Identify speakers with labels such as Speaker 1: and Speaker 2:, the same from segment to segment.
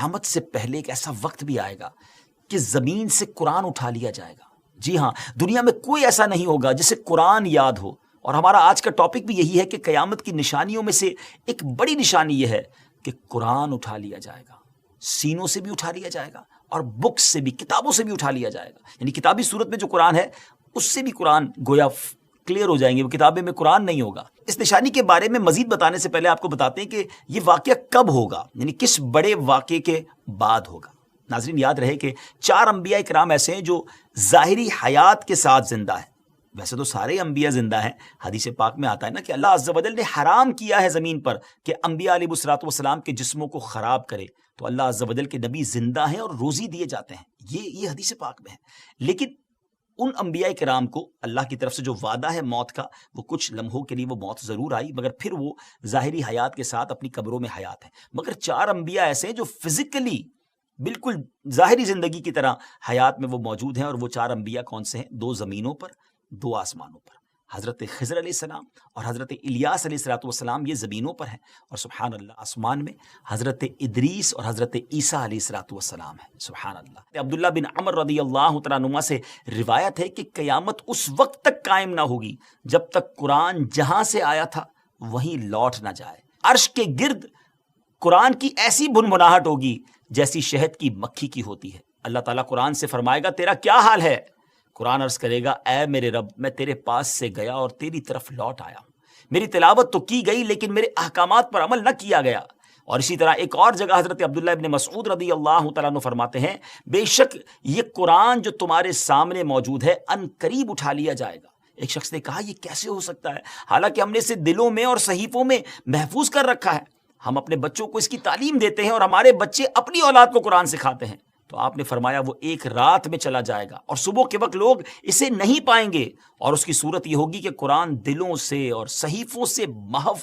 Speaker 1: قیامت سے پہلے ایک ایسا وقت بھی آئے گا کہ زمین سے قرآن اٹھا لیا جائے گا. جی ہاں، دنیا میں کوئی ایسا نہیں ہوگا جسے قرآن یاد ہو. اور ہمارا آج کا ٹاپک بھی یہی ہے کہ قیامت کی نشانیوں میں سے ایک بڑی نشانی یہ ہے کہ قرآن اٹھا لیا جائے گا. سینوں سے بھی اٹھا لیا جائے گا اور بکس سے بھی، کتابوں سے بھی اٹھا لیا جائے گا. یعنی کتابی صورت میں جو قرآن ہے اس سے بھی قرآن گویا کلیئر ہو جائیں گے، وہ کتابیں میں قرآن نہیں ہوگا. اس نشانی کے بارے میں مزید بتانے سے پہلے آپ کو بتاتے ہیں کہ یہ واقعہ کب ہوگا، یعنی کس بڑے واقعے کے بعد ہوگا. ناظرین، یاد رہے کہ 4 انبیاء کرام ایسے ہیں جو ظاہری حیات کے ساتھ زندہ ہیں. ویسے تو سارے انبیاء زندہ ہیں. حدیث پاک میں آتا ہے نا کہ اللہ عز و جل نے حرام کیا ہے زمین پر کہ انبیاء علیہ الصلوۃ والسلام کے جسموں کو خراب کرے. تو اللہ عز و جل کے نبی زندہ ہیں اور روزی دیے جاتے ہیں. یہ حدیث پاک میں ہے. لیکن ان انبیاء کرام کو اللہ کی طرف سے جو وعدہ ہے موت کا، وہ کچھ لمحوں کے لیے وہ موت ضرور آئی، مگر پھر وہ ظاہری حیات کے ساتھ اپنی قبروں میں حیات ہیں. مگر 4 انبیاء ایسے ہیں جو فزیکلی بالکل ظاہری زندگی کی طرح حیات میں وہ موجود ہیں. اور وہ 4 انبیاء کون سے ہیں؟ 2 زمینوں پر، 2 آسمانوں پر. حضرت خضر علیہ السلام اور حضرت الیاس علیہ السلام یہ زمینوں پر ہیں، اور سبحان اللہ آسمان میں حضرت ادریس اور حضرت عیسیٰ علیہ السلام ہیں. سبحان اللہ. عبداللہ بن عمر رضی اللہ تعالیٰ عنہما سے روایت ہے کہ قیامت اس وقت تک قائم نہ ہوگی جب تک قرآن جہاں سے آیا تھا وہیں لوٹ نہ جائے. عرش کے گرد قرآن کی ایسی بنبناہٹ ہوگی جیسی شہد کی مکھی کی ہوتی ہے. اللہ تعالیٰ قرآن سے فرمائے گا تیرا کیا حال ہے؟ قرآن عرض کرے گا اے میرے رب، میں تیرے پاس سے گیا اور تیری طرف لوٹ آیا ہوں. میری تلاوت تو کی گئی لیکن میرے احکامات پر عمل نہ کیا گیا. اور اسی طرح ایک اور جگہ حضرت عبداللہ ابن مسعود رضی اللہ تعالیٰ عنہ فرماتے ہیں بے شک یہ قرآن جو تمہارے سامنے موجود ہے ان قریب اٹھا لیا جائے گا. ایک شخص نے کہا یہ کیسے ہو سکتا ہے، حالانکہ ہم نے اسے دلوں میں اور صحیفوں میں محفوظ کر رکھا ہے. ہم اپنے بچوں کو اس کی تعلیم دیتے ہیں اور ہمارے بچے اپنی اولاد کو قرآن سکھاتے ہیں. تو آپ نے فرمایا وہ ایک رات میں چلا جائے گا اور صبح کے وقت لوگ اسے نہیں پائیں گے، اور اس کی صورت یہ ہوگی کہ قرآن دلوں سے اور صحیفوں سے محو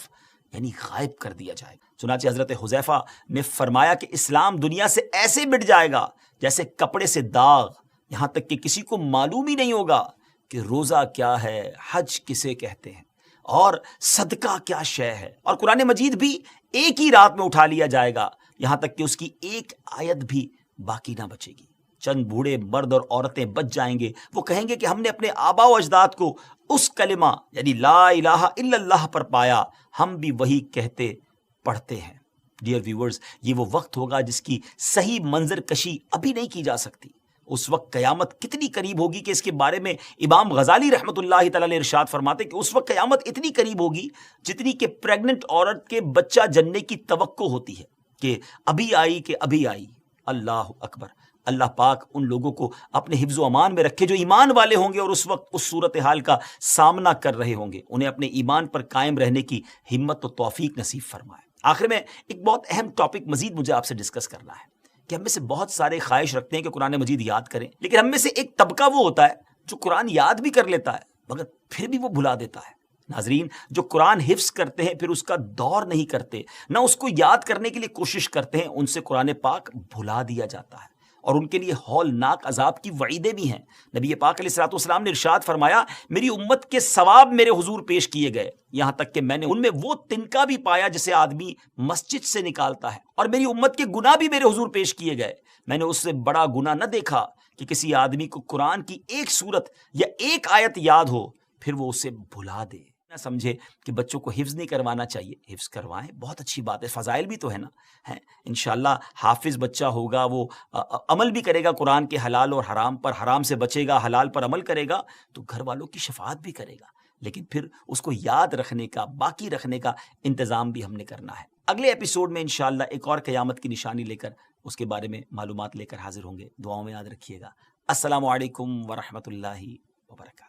Speaker 1: یعنی غائب کر دیا جائے گا. چنانچہ حضرت حذیفہ نے فرمایا کہ اسلام دنیا سے ایسے مٹ جائے گا جیسے کپڑے سے داغ، یہاں تک کہ کسی کو معلوم ہی نہیں ہوگا کہ روزہ کیا ہے، حج کسے کہتے ہیں اور صدقہ کیا شے ہے. اور قرآن مجید بھی ایک ہی رات میں اٹھا لیا جائے گا، یہاں تک کہ اس کی ایک آیت بھی باقی نہ بچے گی. چند بوڑھے مرد اور عورتیں بچ جائیں گے. وہ کہیں گے کہ ہم نے اپنے آبا و اجداد کو اس کلمہ یعنی لا الہ الا اللہ پر پایا، ہم بھی وہی کہتے پڑھتے ہیں. ڈیئر ویورز، یہ وہ وقت ہوگا جس کی صحیح منظر کشی ابھی نہیں کی جا سکتی. اس وقت قیامت کتنی قریب ہوگی کہ اس کے بارے میں امام غزالی رحمۃ اللہ تعالیٰ نے ارشاد فرماتے کہ اس وقت قیامت اتنی قریب ہوگی جتنی کہ پریگننٹ عورت کے بچہ جننے کی توقع ہوتی ہے کہ ابھی آئی کہ ابھی آئی. اللہ اکبر. اللہ پاک ان لوگوں کو اپنے حفظ و امان میں رکھے جو ایمان والے ہوں گے اور اس وقت اس صورتحال کا سامنا کر رہے ہوں گے. انہیں اپنے ایمان پر قائم رہنے کی ہمت و توفیق نصیب فرمائے. آخر میں ایک بہت اہم ٹاپک مزید مجھے آپ سے ڈسکس کرنا ہے کہ ہم میں سے بہت سارے خواہش رکھتے ہیں کہ قرآن مجید یاد کریں، لیکن ہم میں سے ایک طبقہ وہ ہوتا ہے جو قرآن یاد بھی کر لیتا ہے مگر پھر بھی وہ بھلا دیتا ہے. ناظرین، جو قرآن حفظ کرتے ہیں پھر اس کا دور نہیں کرتے، نہ اس کو یاد کرنے کے لیے کوشش کرتے ہیں، ان سے قرآن پاک بھلا دیا جاتا ہے اور ان کے لیے ہولناک عذاب کی وعیدیں بھی ہیں. نبی پاک علیہ السلام نے ارشاد فرمایا میری امت کے ثواب میرے حضور پیش کیے گئے، یہاں تک کہ میں نے ان میں وہ تنکا بھی پایا جسے آدمی مسجد سے نکالتا ہے، اور میری امت کے گناہ بھی میرے حضور پیش کیے گئے. میں نے اس سے بڑا گناہ نہ دیکھا کہ کسی آدمی کو قرآن کی ایک سورت یا ایک آیت یاد ہو پھر وہ اسے بھلا دے. نہ سمجھے کہ بچوں کو حفظ نہیں کروانا چاہیے، حفظ کروائیں، بہت اچھی بات ہے، فضائل بھی تو ہے نا. انشاءاللہ حافظ بچہ ہوگا، وہ عمل بھی کرے گا قرآن کے حلال اور حرام پر، حرام سے بچے گا، حلال پر عمل کرے گا تو گھر والوں کی شفاعت بھی کرے گا. لیکن پھر اس کو یاد رکھنے کا، باقی رکھنے کا انتظام بھی ہم نے کرنا ہے. اگلے ایپیسوڈ میں انشاءاللہ ایک اور قیامت کی نشانی لے کر اس کے بارے میں معلومات لے کر حاضر ہوں گے. دعاؤں میں یاد رکھیے گا. السلام علیکم ورحمۃ اللہ وبرکاتہ.